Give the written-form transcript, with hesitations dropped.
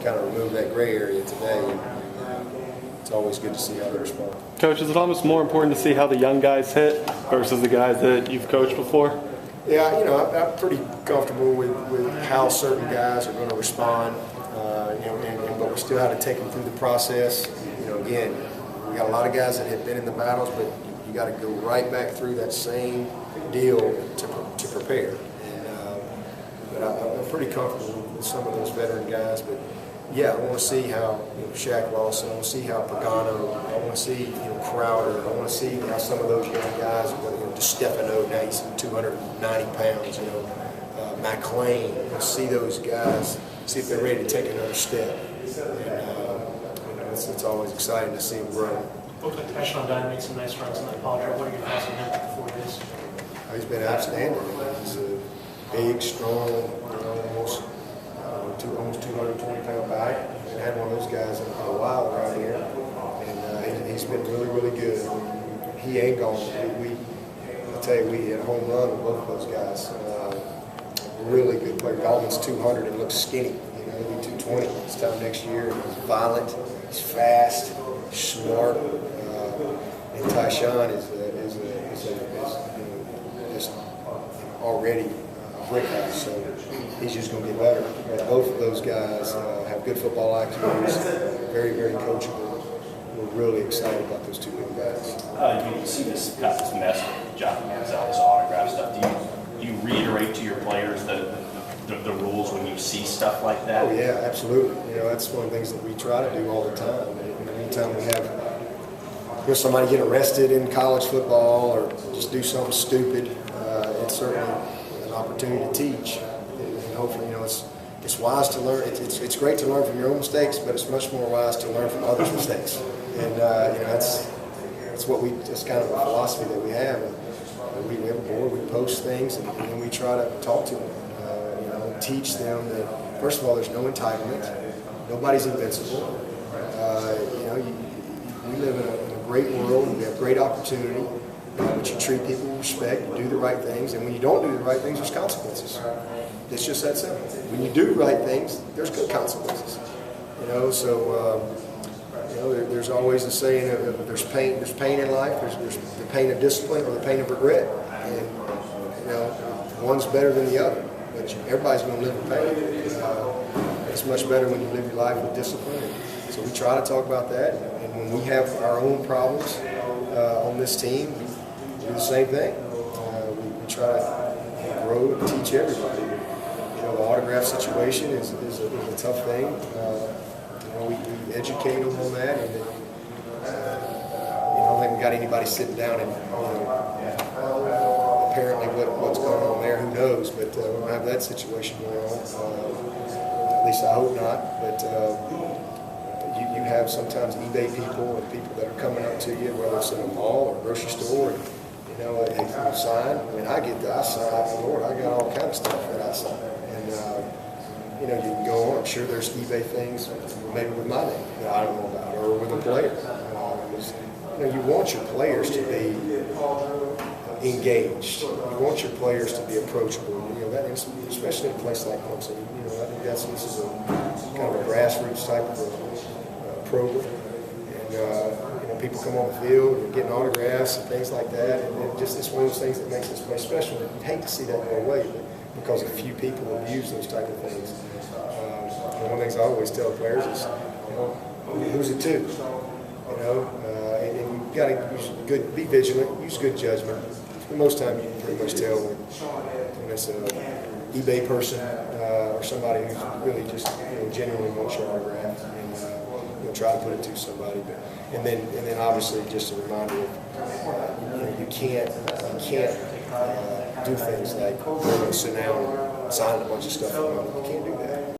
kind of remove that gray area today. And it's always good to see how they respond. Coach, is it almost more important to see how the young guys hit versus the guys that you've coached before? Yeah, I'm pretty comfortable with how certain guys are going to respond. But we still have to take them through the process. Again, we got a lot of guys that have been in the battles, but you got to go right back through that same deal to prepare. But I'm pretty comfortable with some of those veteran guys. But yeah, I want to see how Shaq Lawson. I want to see how Pagano. I want to see Crowder. I want to see how some of those young guys. DeStefano, now he's 290 pounds. McLean. I want to see those guys. See if they're ready to take another step. And it's always exciting to see them grow. Looked like Tyshon Dye made some nice runs in that college. What are your thoughts on him before this? He's been outstanding. He's a big, strong, almost 220-pound back. We had one of those guys in a while around here, and he's been really, really good. He ain't gone. I tell you, we hit a home run with both of those guys. Really good player. Dalton's 200 and looks skinny. He'll be 220 this time next year. He's violent. He's fast. He's smart. And Tyshon is just already a brick house. So he's just going to get better. Both of those guys have good football IQs. Very, very coachable. We're really excited about those two young guys. You see this mess with Johnny Manziel, this autograph stuff. Do you reiterate to your players the rules when you see stuff like that? Oh yeah, absolutely. That's one of the things that we try to do all the time. Anytime we have somebody get arrested in college football or just do something stupid, it's certainly an opportunity to teach. And hopefully, it's wise to learn. It's great to learn from your own mistakes, but it's much more wise to learn from others' mistakes. And that's kind of a philosophy that we have. We have a board, we post things, and then we try to talk to them, teach them that, first of all, there's no entitlement, nobody's invincible. We live in a great world, we have great opportunity, but you treat people with respect, you do the right things, and when you don't do the right things, there's consequences. It's just that simple. When you do the right things, there's good consequences. There's always a saying of there's pain in life, there's the pain of discipline or the pain of regret. And, one's better than the other, but everybody's going to live in pain. It's much better when you live your life with discipline. And so we try to talk about that. And when we have our own problems on this team, we do the same thing. We try to grow and teach everybody. The autograph situation is a tough thing. We educate them on that, and I don't think we got anybody sitting down and apparently what's going on there. Who knows? But we don't have that situation going on. At least I hope not. But you have sometimes eBay people and people that are coming up to you, whether it's in a mall or a grocery store, and they sign. I get that. I sign. Lord, I got all kind of stuff that I sign. And you can go on. I'm sure there's eBay things, maybe with my name that I don't know about, or with a player. You want your players to be engaged. You want your players to be approachable. That is, especially in a place like Clemson. I think this is a kind of a grassroots type of program, and people come on the field and getting autographs and things like that, and it's one of those things that makes this place special. And you hate to see that go away, because a few people abuse those type of things. One of the things I always tell players is, who's it to? And you've got to be vigilant, use good judgment. But most time you can pretty much tell when it's an eBay person or somebody who really just genuinely wants your autograph, and try to put it to somebody. And then obviously just a reminder of you can't do things like sit down and sign a bunch of stuff. You can't do that.